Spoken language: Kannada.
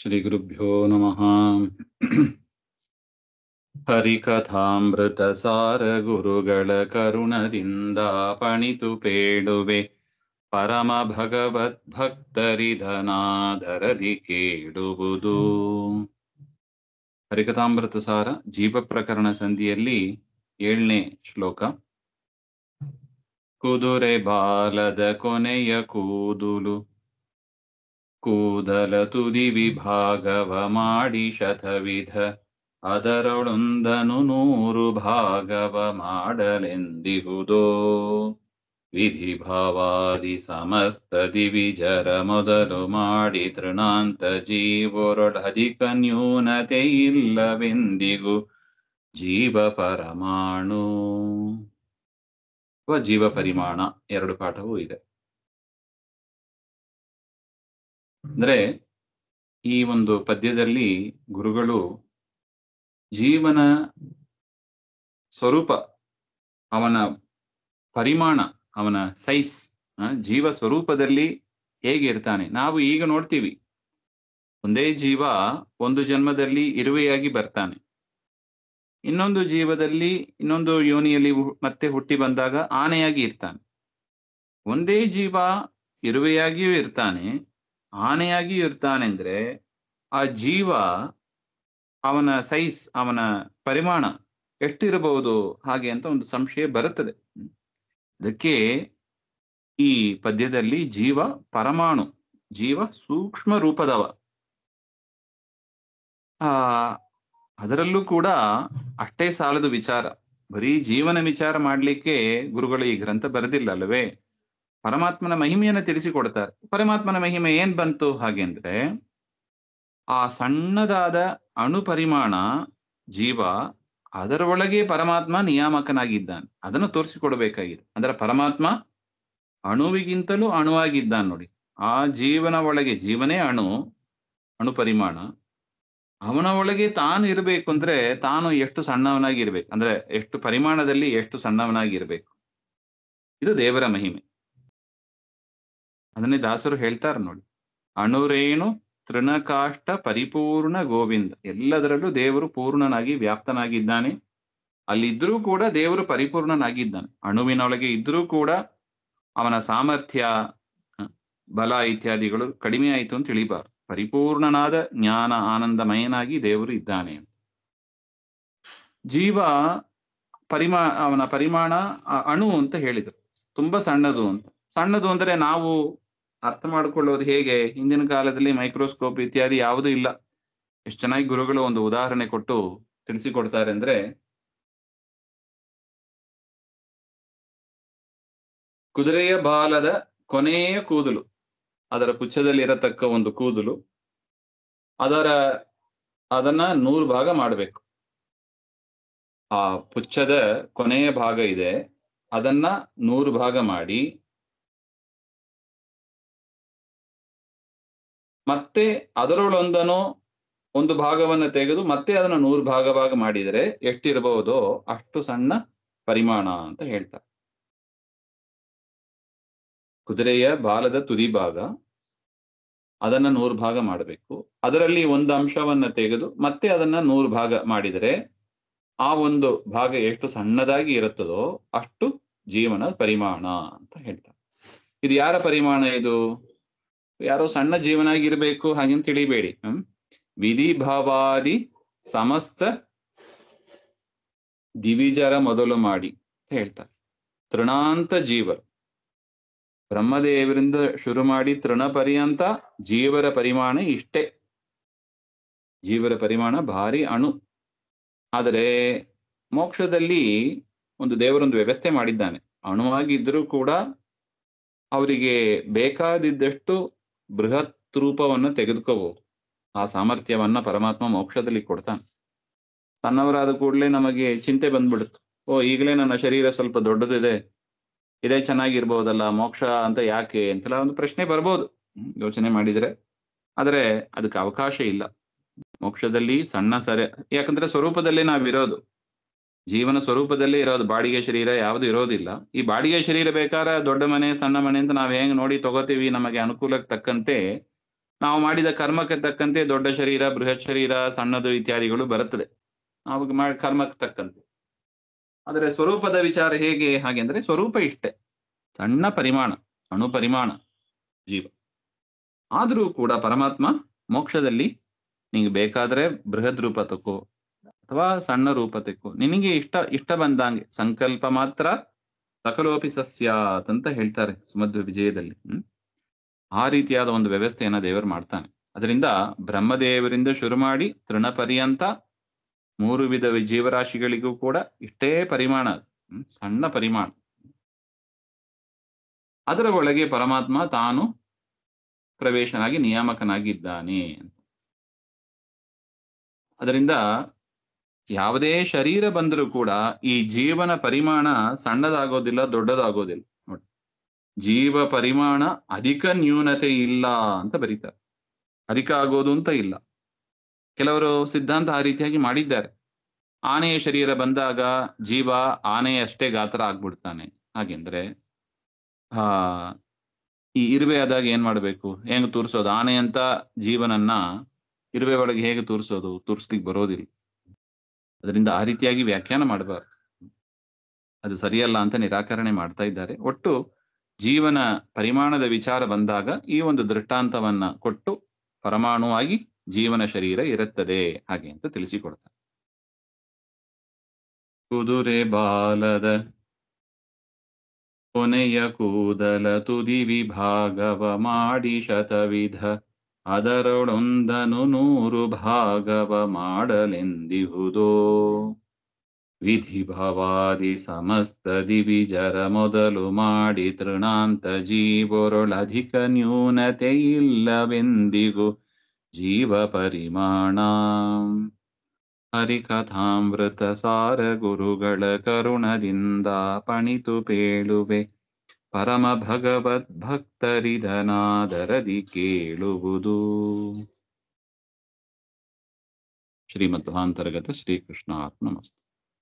ಶ್ರೀ ಗುರುಭ್ಯೋ ನಮಃ. ಹರಿಕಥಾಮೃತ ಸಾರ ಗುರುಗಳ ಕರುಣದಿಂದ ಪಣಿತು ಪೇಳುವೆ, ಪರಮ ಭಗವದ್ ಭಕ್ತರಿದನಾದರದಿ ಕೇಳುವುದು. ಹರಿಕಥಾಮೃತ ಸಾರ ಜೀವ ಪ್ರಕರಣ ಸಂಧಿಯಲ್ಲಿ 7ನೇ ಶ್ಲೋಕ. ಕುದುರೆ ಬಾಲದ ಕೊನೆಯ ಕೂದುಲು, ಕೂದಲ ತುದಿ ವಿಭಾಗವ ಮಾಡಿ ಶತವಿಧ, ಅದರೊಳೊಂದನು 100 ಭಾಗವ ಮಾಡಲೆಂದಿಹುದೋ. ವಿಧಿ ಭಾವಾದಿ ಸಮಸ್ತ ದಿವಿಜರ ಮೊದಲು ಮಾಡಿ, ತೃಣಾಂತ ಜೀವರೊಳಧಿಕ ನ್ಯೂನತೆ ಇಲ್ಲವೆಂದಿಗೂ ಜೀವ ಪರಮಾಣು. ಜೀವ ಪರಿಮಾಣ 2 ಪಾಠವೂ ಇದೆ. ಅಂದ್ರೆ ಈ ಒಂದು ಪದ್ಯದಲ್ಲಿ ಗುರುಗಳು ಜೀವನ ಸ್ವರೂಪ, ಅವನ ಪರಿಮಾಣ, ಅವನ ಸೈಜ್, ಜೀವ ಸ್ವರೂಪದಲ್ಲಿ ಹೇಗಿರ್ತಾನೆ. ನಾವು ಈಗ ನೋಡ್ತೀವಿ, ಒಂದೇ ಜೀವ ಒಂದು ಜನ್ಮದಲ್ಲಿ ಇರುವೆಯಾಗಿ ಬರ್ತಾನೆ, ಇನ್ನೊಂದು ಜೀವದಲ್ಲಿ ಇನ್ನೊಂದು ಯೋನಿಯಲ್ಲಿ ಮತ್ತೆ ಹುಟ್ಟಿ ಬಂದಾಗ ಆನೆಯಾಗಿ ಇರ್ತಾನೆ. ಒಂದೇ ಜೀವ ಇರುವೆಯಾಗಿಯೂ ಇರ್ತಾನೆ, ಆನೆಯಾಗಿಯೂ ಇರ್ತಾನೆ. ಅಂದ್ರೆ ಆ ಜೀವ, ಅವನ ಸೈಜ್, ಅವನ ಪರಿಮಾಣ ಎಷ್ಟಿರಬಹುದು ಹಾಗೆ ಅಂತ ಒಂದು ಸಂಶಯ ಬರುತ್ತದೆ. ಅದಕ್ಕೆ ಈ ಪದ್ಯದಲ್ಲಿ ಜೀವ ಪರಮಾಣು, ಜೀವ ಸೂಕ್ಷ್ಮ ರೂಪದವ. ಅದರಲ್ಲೂ ಕೂಡ ಅಷ್ಟೇ ಸಾಲದು ವಿಚಾರ, ಬರೀ ಜೀವನ ವಿಚಾರ ಮಾಡ್ಲಿಕ್ಕೆ ಗುರುಗಳು ಈ ಗ್ರಂಥ ಬರೆದಿಲ್ಲ ಅಲ್ಲವೇ. ಪರಮಾತ್ಮನ ಮಹಿಮೆಯನ್ನು ತಿಳಿಸಿಕೊಡ್ತಾರೆ. ಪರಮಾತ್ಮನ ಮಹಿಮೆ ಏನ್ ಬಂತು ಹಾಗೆ ಅಂದ್ರೆ, ಆ ಸಣ್ಣದಾದ ಅಣು ಪರಿಮಾಣ ಜೀವ, ಅದರ ಒಳಗೆ ಪರಮಾತ್ಮ ನಿಯಾಮಕನಾಗಿದ್ದಾನೆ. ಅದನ್ನು ತೋರಿಸಿಕೊಡ್ಬೇಕಾಗಿದೆ. ಅಂದ್ರೆ ಪರಮಾತ್ಮ ಅಣುವಿಗಿಂತಲೂ ಅಣುವಾಗಿದ್ದಾನೆ ನೋಡಿ. ಆ ಜೀವನ ಒಳಗೆ, ಜೀವನೇ ಅಣು ಪರಿಮಾಣ, ಅವನ ಒಳಗೆ ತಾನು ಇರಬೇಕು ಅಂದ್ರೆ ತಾನು ಎಷ್ಟು ಸಣ್ಣವನಾಗಿ ಇರ್ಬೇಕು, ಅಂದ್ರೆ ಎಷ್ಟು ಪರಿಮಾಣದಲ್ಲಿ ಎಷ್ಟು ಸಣ್ಣವನಾಗಿ ಇರ್ಬೇಕು. ಇದು ದೇವರ ಮಹಿಮೆ. ಅದನ್ನೇ ದಾಸರು ಹೇಳ್ತಾರೆ ನೋಡಿ, ಅಣುರೇಣು ತೃಣಕಾಷ್ಟ ಪರಿಪೂರ್ಣ ಗೋವಿಂದ. ಎಲ್ಲದರಲ್ಲೂ ದೇವರು ಪೂರ್ಣನಾಗಿ ವ್ಯಾಪ್ತನಾಗಿದ್ದಾನೆ. ಅಲ್ಲಿದ್ರೂ ಕೂಡ ದೇವರು ಪರಿಪೂರ್ಣನಾಗಿದ್ದಾನೆ. ಅಣುವಿನೊಳಗೆ ಇದ್ರೂ ಕೂಡ ಅವನ ಸಾಮರ್ಥ್ಯ, ಬಲ ಇತ್ಯಾದಿಗಳು ಕಡಿಮೆ ಆಯಿತು ಅಂತ ತಿಳಿಬಾರ್ದು. ಪರಿಪೂರ್ಣನಾದ ಜ್ಞಾನ ಆನಂದಮಯನಾಗಿ ದೇವರು ಇದ್ದಾನೆ. ಜೀವ ಅವನ ಪರಿಮಾಣ ಅಣು ಅಂತ ಹೇಳಿದ್ರು, ತುಂಬಾ ಸಣ್ಣದು ಅಂತ. ಸಣ್ಣದು ಅಂದ್ರೆ ನಾವು ಅರ್ಥ ಮಾಡ್ಕೊಳ್ಳೋದು ಹೇಗೆ? ಹಿಂದಿನ ಕಾಲದಲ್ಲಿ ಮೈಕ್ರೋಸ್ಕೋಪ್ ಇತ್ಯಾದಿ ಯಾವುದೂ ಇಲ್ಲ. ಎಷ್ಟು ಚೆನ್ನಾಗಿ ಗುರುಗಳು ಒಂದು ಉದಾಹರಣೆ ಕೊಟ್ಟು ತಿಳಿಸಿಕೊಡ್ತಾರೆ ಅಂದ್ರೆ, ಕುದುರೆಯ ಬಾಲದ ಕೊನೆಯ ಕೂದಲು, ಅದರ ಪುಚ್ಛದಲ್ಲಿ ಇರತಕ್ಕ ಒಂದು ಕೂದಲು, ಅದನ್ನ 100 ಭಾಗ ಮಾಡಬೇಕು. ಆ ಪುಚ್ಛದ ಕೊನೆಯ ಭಾಗ ಇದೆ, ಅದನ್ನ 100 ಭಾಗ ಮಾಡಿ, ಮತ್ತೆ ಅದರೊಳೊಂದನ್ನು ಒಂದು ಭಾಗವನ್ನು ತೆಗೆದು ಮತ್ತೆ ಅದನ್ನ 100 ಭಾಗ ಮಾಡಿದರೆ ಎಷ್ಟಿರಬಹುದೋ ಅಷ್ಟು ಸಣ್ಣ ಪರಿಮಾಣ ಅಂತ ಹೇಳ್ತಾರೆ. ಕುದುರೆಯ ಬಾಲದ ತುದಿ ಭಾಗ, ಅದನ್ನ 100 ಭಾಗ ಮಾಡಬೇಕು. ಅದರಲ್ಲಿ ಒಂದು ಅಂಶವನ್ನ ತೆಗೆದು ಮತ್ತೆ ಅದನ್ನ 100 ಭಾಗ ಮಾಡಿದರೆ ಆ ಒಂದು ಭಾಗ ಎಷ್ಟು ಸಣ್ಣದಾಗಿ ಇರುತ್ತದೋ ಅಷ್ಟು ಜೀವನ ಪರಿಮಾಣ ಅಂತ ಹೇಳ್ತಾರೆ. ಇದು ಯಾರ ಪರಿಮಾಣ? ಇದು ಯಾರೋ ಸಣ್ಣ ಜೀವನಾಗಿರ್ಬೇಕು ಹಾಗೆಂತ ತಿಳಿಬೇಡಿ. ವಿಧಿ ಭಾವಾದಿ ಸಮಸ್ತ ದಿವಿಜರ ಮೊದಲು ಮಾಡಿ ಅಂತ ಹೇಳ್ತಾರೆ. ತೃಣಾಂತ ಜೀವರು, ಬ್ರಹ್ಮದೇವರಿಂದ ಶುರು ಮಾಡಿ ತೃಣ ಪರ್ಯಂತ ಜೀವರ ಪರಿಮಾಣ ಇಷ್ಟೇ. ಜೀವರ ಪರಿಮಾಣ ಭಾರಿ ಅಣು. ಆದರೆ ಮೋಕ್ಷದಲ್ಲಿ ಒಂದು ದೇವರೊಂದು ವ್ಯವಸ್ಥೆ ಮಾಡಿದ್ದಾನೆ. ಅಣುವಾಗಿದ್ರೂ ಕೂಡ ಅವರಿಗೆ ಬೇಕಾದಿದ್ದಷ್ಟು ಬೃಹತ್ ರೂಪವನ್ನು ತೆಗೆದುಕೋಬಹುದು. ಆ ಸಾಮರ್ಥ್ಯವನ್ನ ಪರಮಾತ್ಮ ಮೋಕ್ಷದಲ್ಲಿ ಕೊಡ್ತಾನೆ. ತನ್ನವರಾದ ಕೂಡಲೇ ನಮಗೆ ಚಿಂತೆ ಬಂದ್ಬಿಡುತ್ತೆ, ಈಗಲೇ ನನ್ನ ಶರೀರ ಸ್ವಲ್ಪ ದೊಡ್ಡದಿದೆ, ಇದೇ ಚೆನ್ನಾಗಿರ್ಬೋದಲ್ಲ, ಮೋಕ್ಷ ಅಂತ ಯಾಕೆ ಅಂತೆಲ್ಲ ಒಂದು ಪ್ರಶ್ನೆ ಬರ್ಬೋದು ಯೋಚನೆ ಮಾಡಿದ್ರೆ. ಆದರೆ ಅದಕ್ಕೆ ಅವಕಾಶ ಇಲ್ಲ. ಮೋಕ್ಷದಲ್ಲಿ ಸಣ್ಣ ಯಾಕಂದ್ರೆ ಸ್ವರೂಪದಲ್ಲೇ ನಾವಿರೋದು, ಜೀವನ ಸ್ವರೂಪದಲ್ಲೇ ಇರೋದು. ಬಾಡಿಗೆ ಶರೀರ ಯಾವುದು ಇರೋದಿಲ್ಲ. ಈ ಬಾಡಿಗೆ ಶರೀರ ಬೇಕಾದ್ರೆ ದೊಡ್ಡ ಮನೆ ಸಣ್ಣ ಮನೆ ಅಂತ ನಾವ್ ಹೆಂಗ್ ನೋಡಿ ತಗೋತೀವಿ, ನಮಗೆ ಅನುಕೂಲಕ್ಕೆ ತಕ್ಕಂತೆ ನಾವು ಮಾಡಿದ ಕರ್ಮಕ್ಕೆ ತಕ್ಕಂತೆ ದೊಡ್ಡ ಶರೀರ, ಬೃಹತ್ ಶರೀರ, ಸಣ್ಣದು ಇತ್ಯಾದಿಗಳು ಬರುತ್ತದೆ ನಾವು ಮಾಡಿ ಕರ್ಮಕ್ಕೆ ತಕ್ಕಂತೆ. ಆದರೆ ಸ್ವರೂಪದ ವಿಚಾರ ಹೇಗೆ ಹಾಗೆ ಅಂದ್ರೆ ಸ್ವರೂಪ ಇಷ್ಟೇ, ಸಣ್ಣ ಪರಿಮಾಣ, ಅಣು ಪರಿಮಾಣ ಜೀವ. ಆದರೂ ಕೂಡ ಪರಮಾತ್ಮ ಮೋಕ್ಷದಲ್ಲಿ ನಿಂಗೆ ಬೇಕಾದ್ರೆ ಬೃಹದ್ ರೂಪ ತಕ್ಕೋ ಅಥವಾ ಸಣ್ಣ ರೂಪ ತೆಕ್ಕೋ, ನಿನಗೆ ಇಷ್ಟ ಬಂದಂಗೆ, ಸಂಕಲ್ಪ ಮಾತ್ರ ಸಕಲೋಪಿ ಸಸ್ಯಾತ್ ಅಂತ ಹೇಳ್ತಾರೆ ಸುಮಧ್ವ ವಿಜಯದಲ್ಲಿ. ಆ ರೀತಿಯಾದ ಒಂದು ವ್ಯವಸ್ಥೆಯನ್ನ ದೇವರು ಮಾಡ್ತಾನೆ. ಅದರಿಂದ ಬ್ರಹ್ಮದೇವರಿಂದ ಶುರು ಮಾಡಿ ತೃಣ ಪರ್ಯಂತ 3 ವಿಧ ಜೀವರಾಶಿಗಳಿಗೂ ಕೂಡ ಇಷ್ಟೇ ಪರಿಮಾಣ, ಸಣ್ಣ ಪರಿಮಾಣ. ಅದರ ಒಳಗೆ ಪರಮಾತ್ಮ ತಾನು ಪ್ರವೇಶನಾಗಿ ನಿಯಾಮಕನಾಗಿದ್ದಾನೆ. ಅದರಿಂದ ಯಾವುದೇ ಶರೀರ ಬಂದರೂ ಕೂಡ ಈ ಜೀವನ ಪರಿಮಾಣ ಸಣ್ಣದಾಗೋದಿಲ್ಲ, ದೊಡ್ಡದಾಗೋದಿಲ್ಲ. ನೋಡಿ, ಜೀವ ಪರಿಮಾಣ ಅಧಿಕ ನ್ಯೂನತೆ ಇಲ್ಲ ಅಂತ ಬರೀತಾರೆ. ಅಧಿಕ ಆಗೋದು ಅಂತ ಇಲ್ಲ. ಕೆಲವರು ಸಿದ್ಧಾಂತ ಆ ರೀತಿಯಾಗಿ ಮಾಡಿದ್ದಾರೆ. ಆನೆಯ ಶರೀರ ಬಂದಾಗ ಜೀವ ಆನೆಯಷ್ಟೇ ಗಾತ್ರ ಆಗ್ಬಿಡ್ತಾನೆ. ಹಾಗೆಂದ್ರೆ ಈ ಇರುವೆ ಆದಾಗ ಏನ್ ಮಾಡ್ಬೇಕು, ಹೆಂಗ್ ತೂರ್ಸೋದು? ಆನೆ ಅಂತ ಜೀವನನ್ನ ಇರುವೆ ಒಳಗೆ ಹೇಗೆ ತೂರಿಸ್ಲಿಕ್ಕೆ ಬರೋದಿಲ್ಲ. ಅದರಿಂದ ಆ ರೀತಿಯಾಗಿ ವ್ಯಾಖ್ಯಾನ ಮಾಡಬಾರ್ದು, ಅದು ಸರಿಯಲ್ಲ ಅಂತ ನಿರಾಕರಣೆ ಮಾಡ್ತಾ ಇದ್ದಾರೆ. ಒಟ್ಟು ಜೀವನ ಪರಿಮಾಣದ ವಿಚಾರ ಬಂದಾಗ ಈ ಒಂದು ದೃಷ್ಟಾಂತವನ್ನ ಕೊಟ್ಟು ಪರಮಾಣುವಾಗಿ ಜೀವನ ಶರೀರ ಇರುತ್ತದೆ ಹಾಗೆ ಅಂತ ತಿಳಿಸಿಕೊಡ್ತಾರೆ. ಕುದುರೆ ಬಾಲದ ಕೊನೆಯ ಕೂದಲ ತುದಿ ವಿಭಾಗವ ಮಾಡಿ ಶತವಿಧ, ಅದರೊಳೊಂದನು 100 ಭಾಗವ ಮಾಡಲೆಂದಿಹುದೋ. ವಿಧಿ ಭವಾದಿ ಸಮಸ್ತ ದಿವಿಜರ ಮೊದಲು ಮಾಡಿ ತೃಣಾಂತ ಜೀವರೊಳಧಿಕ ನ್ಯೂನತೆ ಇಲ್ಲವೆಂದಿಗೂ ಜೀವ ಪರಿಮಾಣ. ಹರಿಕಥಾಮೃತ ಸಾರ ಗುರುಗಳ ಕರುಣದಿಂದ ಪಣಿತು ಪೇಳುವೆ, ಪರಮ ಭಗವದ್ ಭಕ್ತರಿದನಾದರದಿ ಕೇಳುವುದು. ಶ್ರೀಮಧ್ವಾಂತರ್ಗತ ಶ್ರೀಕೃಷ್ಣಾರ್ಪಣಮಸ್ತು.